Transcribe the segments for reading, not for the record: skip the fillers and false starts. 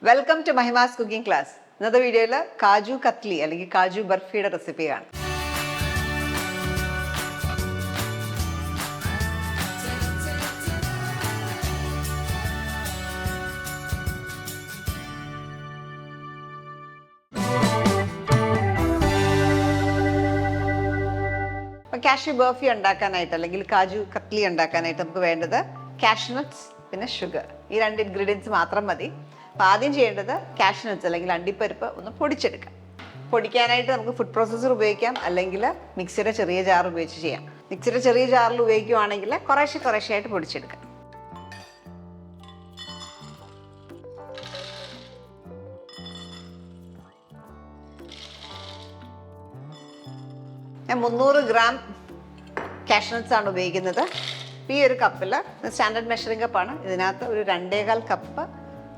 Welcome to Mahima's cooking class. ഇന്നത്തെ വീഡിയോയിൽ കാജു കത്ലി അല്ലെങ്കിൽ കാജു ബർഫിയുടെ റെസിപ്പിയാണ്. കാഷ്യൂ ബർഫി ഉണ്ടാക്കാനായിട്ട് അല്ലെങ്കിൽ കാജു കത്ലി ഉണ്ടാക്കാനായിട്ട് നമുക്ക് വേണ്ടത് കാഷ്നട്ട്സ് പിന്നെ ഷുഗർ. ഈ രണ്ട് ഇൻഗ്രീഡിയൻസ് മാത്രം മതി. അപ്പോൾ ആദ്യം ചെയ്യേണ്ടത് കാഷ്നട്ട്സ് അല്ലെങ്കിൽ അണ്ടിപ്പരിപ്പ് ഒന്ന് പൊടിച്ചെടുക്കാം. പൊടിക്കാനായിട്ട് നമുക്ക് ഫുഡ് പ്രോസസ്സർ ഉപയോഗിക്കാം, അല്ലെങ്കിൽ മിക്സിയുടെ ചെറിയ ജാർ ഉപയോഗിച്ച് ചെയ്യാം. മിക്സിയുടെ ചെറിയ ജാറിൽ ഉപയോഗിക്കുകയാണെങ്കിൽ കുറേശ്ശെ പൊടിച്ചെടുക്കാം. ഞാൻ 300 ഗ്രാം കാഷ്നട്ട്സ് ആണ് ഉപയോഗിക്കുന്നത്. ഈ ഒരു കപ്പിൽ സ്റ്റാൻഡേർഡ് മെഷറിംഗ് കപ്പാണ്. ഇതിനകത്ത് ഒരു 2.25 കപ്പ്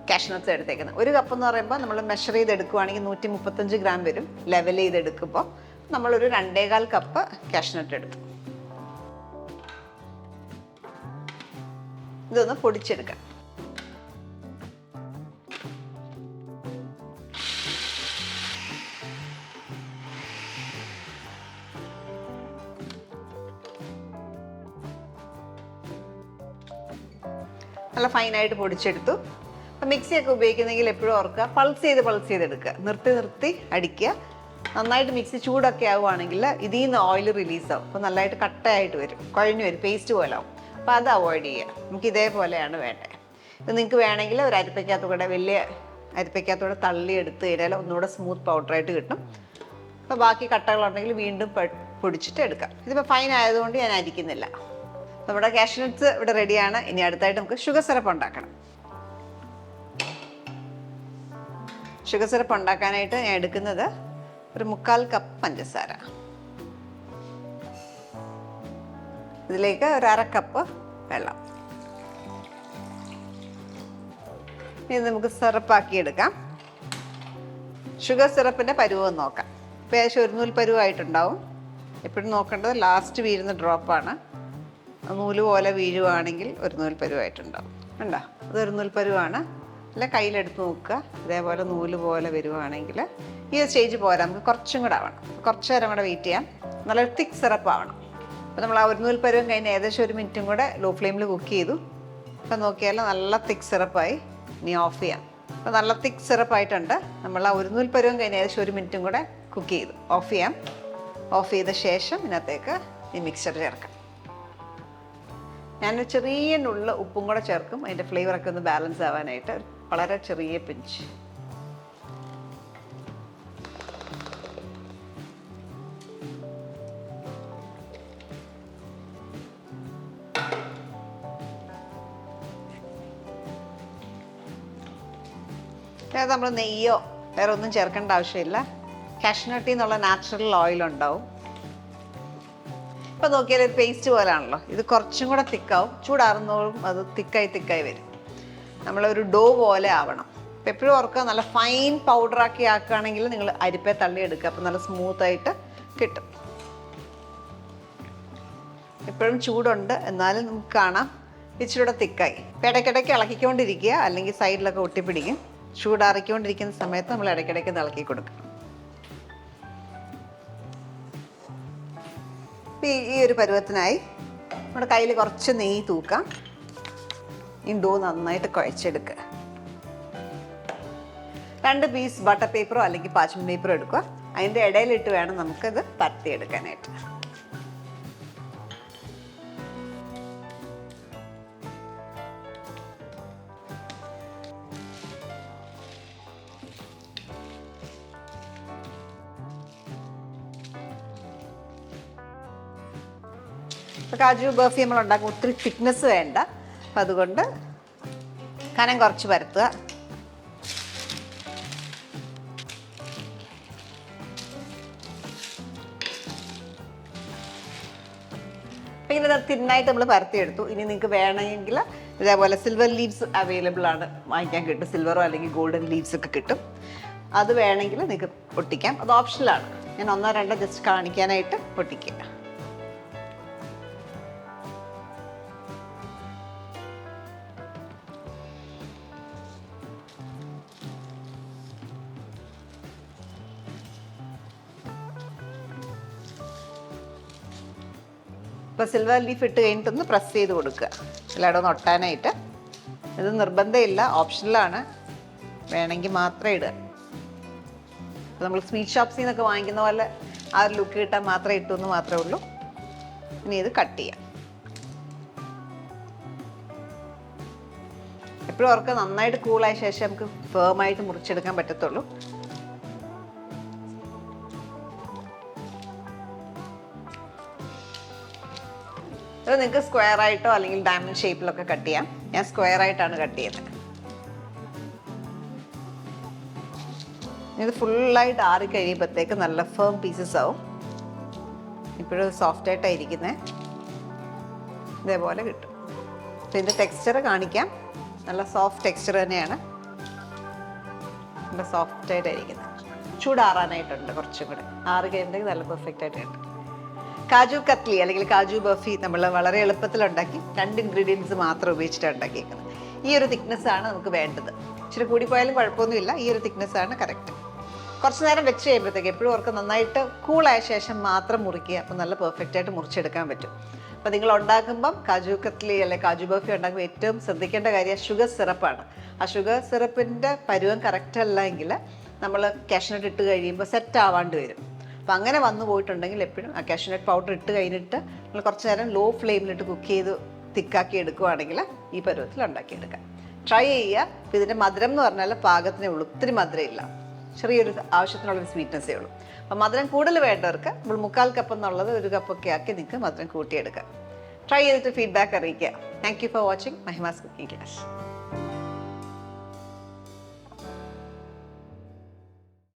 കാഷ്നട്ട്സ് എടുത്തേക്കുന്നത്. ഒരു കപ്പ് എന്ന് പറയുമ്പോൾ നമ്മൾ മെഷർ ചെയ്തെടുക്കുകയാണെങ്കിൽ 135 ഗ്രാം വരും. ലെവൽ ചെയ്തെടുക്കുമ്പോൾ നമ്മളൊരു 2.25 കപ്പ് കാഷ്നട്ട് എടുക്കും. ഇതൊന്ന് പൊടിച്ചെടുക്കാം. നല്ല ഫൈനായിട്ട് പൊടിച്ചെടുത്തു. അപ്പം മിക്സിയൊക്കെ ഉപയോഗിക്കുന്നെങ്കിൽ എപ്പോഴും ഓർക്കുക, പൾസ് ചെയ്തെടുക്കുക. നിർത്തി അടിക്കുക. നന്നായിട്ട് മിക്സി ചൂടൊക്കെ ആവുകയാണെങ്കിൽ ഇതിൽ നിന്ന് ഓയിൽ റിലീസാവും. അപ്പോൾ നല്ലതായിട്ട് കട്ടയായിട്ട് വരും, കുഴഞ്ഞു വരും, പേസ്റ്റ് പോലെ ആവും. അപ്പോൾ അത് അവോയ്ഡ് ചെയ്യുക. നമുക്ക് ഇതേപോലെയാണ് വേണ്ടത്. ഇത് നിങ്ങൾക്ക് വേണമെങ്കിൽ ഒരു അരിപ്പയ്ക്കകത്തൂടെ, വലിയ അരിപ്പയ്ക്കകത്തൂടെ തള്ളി എടുത്ത് കഴിഞ്ഞാൽ ഒന്നുകൂടെ സ്മൂത്ത് പൗഡറായിട്ട് കിട്ടും. അപ്പോൾ ബാക്കി കട്ടകളുണ്ടെങ്കിൽ വീണ്ടും പൊടിച്ചിട്ട് എടുക്കാം. ഇതിപ്പോൾ ഫൈൻ ആയതുകൊണ്ട് ഞാൻ അരിക്കുന്നില്ല. നമ്മുടെ കാഷ്നട്ട്സ് ഇവിടെ റെഡിയാണ്. ഇനി അടുത്തായിട്ട് നമുക്ക് ഷുഗർ സിറപ്പ് ഉണ്ടാക്കണം. ഷുഗർ സിറപ്പ് ഉണ്ടാക്കാനായിട്ട് ഞാൻ എടുക്കുന്നത് ഒരു 3/4 കപ്പ് പഞ്ചസാര, ഇതിലേക്ക് ഒരു 1/2 കപ്പ് വെള്ളം. ഇനി നമുക്ക് സിറപ്പാക്കി എടുക്കാം. ഷുഗർ സിറപ്പിൻ്റെ പരുവം നോക്കാം. ഇപ്പോൾ ഏകദേശം 1 നൂൽ പരുവായിട്ടുണ്ടാവും. എപ്പോഴും നോക്കേണ്ടത് ലാസ്റ്റ് വീഴുന്ന ഡ്രോപ്പാണ്. നൂല് പോലെ വീഴുവാണെങ്കിൽ 1 നൂൽ പരുവായിട്ടുണ്ടാവും. കണ്ടോ, അത് 1 നൂൽ പരുവാണ്. അല്ല കയ്യിലെടുത്ത് നോക്കുക. ഇതേപോലെ നൂല് പോലെ വരുവാണെങ്കിൽ ഈ സ്റ്റേജ് പോരാ, നമുക്ക് കുറച്ചും കൂടെ ആവണം. കുറച്ച് നേരം കൂടെ വെയിറ്റ് ചെയ്യാം. നല്ലൊരു തിക്ക് സിറപ്പ് ആവണം. അപ്പോൾ നമ്മൾ ആ 1 നൂൽ പരുവം കഴിഞ്ഞ് ഏകദേശം 1 മിനിറ്റും കൂടെ ലോ ഫ്ലെയിമിൽ കുക്ക് ചെയ്തു. അപ്പോൾ നോക്കിയാൽ നല്ല തിക്ക് സിറപ്പായി. ഇനി ഓഫ് ചെയ്യാം. അപ്പോൾ നല്ല തിക്ക് സിറപ്പായിട്ടുണ്ട്. നമ്മൾ ആ 1 നൂൽ പരുവം കഴിഞ്ഞ് ഏകദേശം 1 മിനിറ്റും കൂടെ കുക്ക് ചെയ്തു. ഓഫ് ചെയ്യാം. ഓഫ് ചെയ്ത ശേഷം ഇതിനകത്തേക്ക് ഈ മിക്സർ ചേർക്കാം. ഞാനൊരു ചെറിയ നുള്ള ഉപ്പും കൂടെ ചേർക്കും, അതിൻ്റെ ഫ്ലേവറൊക്കെ ഒന്ന് ബാലൻസ് ആവാനായിട്ട്. വളരെ ചെറിയ പിഞ്ച്. അതായത് നമ്മൾ നെയ്യോ വേറെ ഒന്നും ചേർക്കേണ്ട ആവശ്യമില്ല. കാഷ്നട്ടിൽ നിന്നുള്ള നാച്ചുറൽ ഓയിൽ ഉണ്ടാവും. ഇപ്പം നോക്കിയാൽ ഒരു പേസ്റ്റ് പോലാണല്ലോ. ഇത് കുറച്ചും കൂടെ തിക്കാവും. ചൂടാറുന്നോളും അത് തിക്കായി വരും. നമ്മളൊരു ഡോ പോലെ ആവണം. അപ്പം എപ്പോഴും ഓർക്കുക, നല്ല ഫൈൻ പൗഡറാക്കി ആക്കുകയാണെങ്കിൽ നിങ്ങൾ അരിപ്പേ തള്ളിയെടുക്കുക. അപ്പം നല്ല സ്മൂത്തായിട്ട് കിട്ടും. എപ്പോഴും ചൂടുണ്ട്, എന്നാലും നമുക്ക് കാണാം ഇച്ചിരൂടെ തിക്കായി. ഇപ്പം ഇടയ്ക്കിടയ്ക്ക് ഇളക്കിക്കൊണ്ടിരിക്കുക, അല്ലെങ്കിൽ സൈഡിലൊക്കെ ഒട്ടിപ്പിടിക്കും. ചൂടാറിക്കൊണ്ടിരിക്കുന്ന സമയത്ത് നമ്മൾ ഇടയ്ക്കിടയ്ക്ക് ഇളക്കി കൊടുക്കണം. ഈ ഒരു പരുവത്തിനായി നമ്മുടെ കയ്യിൽ കുറച്ച് നെയ്യ് തൂക്കാം. ഈ ഡോ നന്നായിട്ട് കുഴച്ചെടുക്കുക. 2 പീസ് ബട്ടർ പേപ്പറോ അല്ലെങ്കിൽ പാച്ച്മെന്റ് പേപ്പറോ എടുക്കുക. അതിൻ്റെ ഇടയിലിട്ട് വേണം നമുക്കത് പരത്തിയെടുക്കാനായിട്ട്. ഇപ്പോൾ കാജു ബർഫി നമ്മൾ ഉണ്ടാക്കും, ഒത്തിരി തിക്നെസ് വേണ്ട. അപ്പം അതുകൊണ്ട് കനം കുറച്ച് പരത്തുക. അപ്പം ഇങ്ങനെ തിന്നായിട്ട് നമ്മൾ പരത്തിയെടുത്തു. ഇനി നിങ്ങൾക്ക് വേണമെങ്കിൽ ഇതേപോലെ സിൽവർ ലീവ്സ് അവൈലബിൾ ആണ്, വാങ്ങിക്കാൻ കിട്ടും. സിൽവറോ അല്ലെങ്കിൽ ഗോൾഡൻ ലീവ്സ് ഒക്കെ കിട്ടും. അത് വേണമെങ്കിൽ നിങ്ങൾക്ക് ഒട്ടിക്കാം. അത് ഓപ്ഷനിലാണ്. ഞാൻ 1-2 ജസ്റ്റ് കാണിക്കാനായിട്ട് ഒട്ടിക്കുക. ഇപ്പോൾ സിൽവർ ലീഫ് ഇട്ട് കഴിഞ്ഞിട്ടൊന്ന് പ്രസ് ചെയ്ത് കൊടുക്കുക, എല്ലായിടും ഒന്ന് ഒട്ടാനായിട്ട്. ഇത് നിർബന്ധമില്ല, ഓപ്ഷനിലാണ്, വേണമെങ്കിൽ മാത്രമേ ഇടുക. അപ്പോൾ നമ്മൾ സ്വീറ്റ് ഷോപ്സിൽ നിന്നൊക്കെ വാങ്ങിക്കുന്ന പോലെ ആ ഒരു ലുക്ക് കിട്ടാൻ മാത്രമേ ഇട്ടു എന്ന് മാത്രമേ ഉള്ളൂ. ഇനി ഇത് കട്ട് ചെയ്യാം. എപ്പോഴും അവർക്ക് നന്നായിട്ട് കൂളായ ശേഷം നമുക്ക് ഫേമായിട്ട് മുറിച്ചെടുക്കാൻ പറ്റത്തുള്ളൂ. ഇത് നിങ്ങൾക്ക് സ്ക്വയർ ആയിട്ടോ അല്ലെങ്കിൽ ഡയമണ്ട് ഷേപ്പിലൊക്കെ കട്ട് ചെയ്യാം. ഞാൻ സ്ക്വയർ ആയിട്ടാണ് കട്ട് ചെയ്യുന്നത്. ഇത് ഫുള്ളായിട്ട് ആറി കഴിയുമ്പോഴത്തേക്ക് നല്ല ഫേം പീസസ് ആവും. ഇപ്പോഴും സോഫ്റ്റ് ആയിട്ടായിരിക്കുന്നത്, ഇതേപോലെ കിട്ടും. അപ്പോൾ ഇതിൻ്റെ ടെക്സ്ചർ കാണിക്കാം. നല്ല സോഫ്റ്റ് ടെക്സ്ചർ തന്നെയാണ്, നല്ല സോഫ്റ്റ് ആയിട്ടായിരിക്കുന്നത്. ചൂടാറാനായിട്ടുണ്ട് കുറച്ചും കൂടെ, ആറി കഴിയുമ്പോഴത്തേക്ക് നല്ല പെർഫെക്റ്റ് ആയിട്ട് കിട്ടും. കാജു കത്ലി അല്ലെങ്കിൽ കാജു ബർഫി നമ്മൾ വളരെ എളുപ്പത്തിൽ ഉണ്ടാക്കി 2 ഇൻഗ്രീഡിയൻസ് മാത്രം ഉപയോഗിച്ചിട്ടാണ് ഉണ്ടാക്കിയിരിക്കുന്നത്. ഈ ഒരു തിക്നെസ്സാണ് നമുക്ക് വേണ്ടത്. ഇച്ചിരി കൂടിപ്പോയാലും കുഴപ്പമൊന്നുമില്ല, ഈ ഒരു തിക്നെസ്സാണ് കറക്റ്റ്. കുറച്ച് നേരം വെച്ച് കഴിയുമ്പോഴത്തേക്ക് എപ്പോഴും അവർക്ക് നന്നായിട്ട് കൂളായ ശേഷം മാത്രം മുറിക്കുക, അപ്പോൾ നല്ല പെർഫെക്റ്റ് ആയിട്ട് മുറിച്ചെടുക്കാൻ പറ്റും. അപ്പോൾ നിങ്ങൾ ഉണ്ടാക്കുമ്പം കാജു കത്ലി അല്ലെങ്കിൽ കാജു ബർഫി ഉണ്ടാക്കുമ്പോൾ ഏറ്റവും ശ്രദ്ധിക്കേണ്ട കാര്യം ഷുഗർ സിറപ്പാണ്. ആ ഷുഗർ സിറപ്പിൻ്റെ പരുവം കറക്റ്റ് അല്ല എങ്കിൽ നമ്മൾ കാഷ്നട്ട് ഇട്ട് കഴിയുമ്പോൾ സെറ്റ് ആവാണ്ട് വരും. അപ്പോൾ അങ്ങനെ വന്നു പോയിട്ടുണ്ടെങ്കിൽ എപ്പോഴും ആ കാഷ്നട്ട് പൗഡർ ഇട്ട് കഴിഞ്ഞിട്ട് നമ്മൾ കുറച്ച് നേരം ലോ ഫ്ലെയിമിലിട്ട് കുക്ക് ചെയ്ത് തിക്കാക്കി എടുക്കുകയാണെങ്കിൽ ഈ പരുവത്തിൽ ഉണ്ടാക്കിയെടുക്കാം. ട്രൈ ചെയ്യുക. അപ്പോൾ ഇതിൻ്റെ മധുരം എന്ന് പറഞ്ഞാൽ പാകത്തിനേ ഉള്ളൂ, ഒത്തിരി മധുരമില്ല, ചെറിയൊരു ആവശ്യത്തിനുള്ളൊരു സ്വീറ്റ്നസ്സേ ഉള്ളൂ. അപ്പോൾ മധുരം കൂടുതൽ വേണ്ടവർക്ക് നമ്മൾ 1/4 കപ്പ് എന്നുള്ളത് 1 കപ്പൊക്കെ ആക്കി നിങ്ങൾക്ക് മധുരം കൂട്ടിയെടുക്കാം. ട്രൈ ചെയ്തിട്ട് ഫീഡ്ബാക്ക് അറിയിക്കുക. Thank you for watching Mahima's cooking class.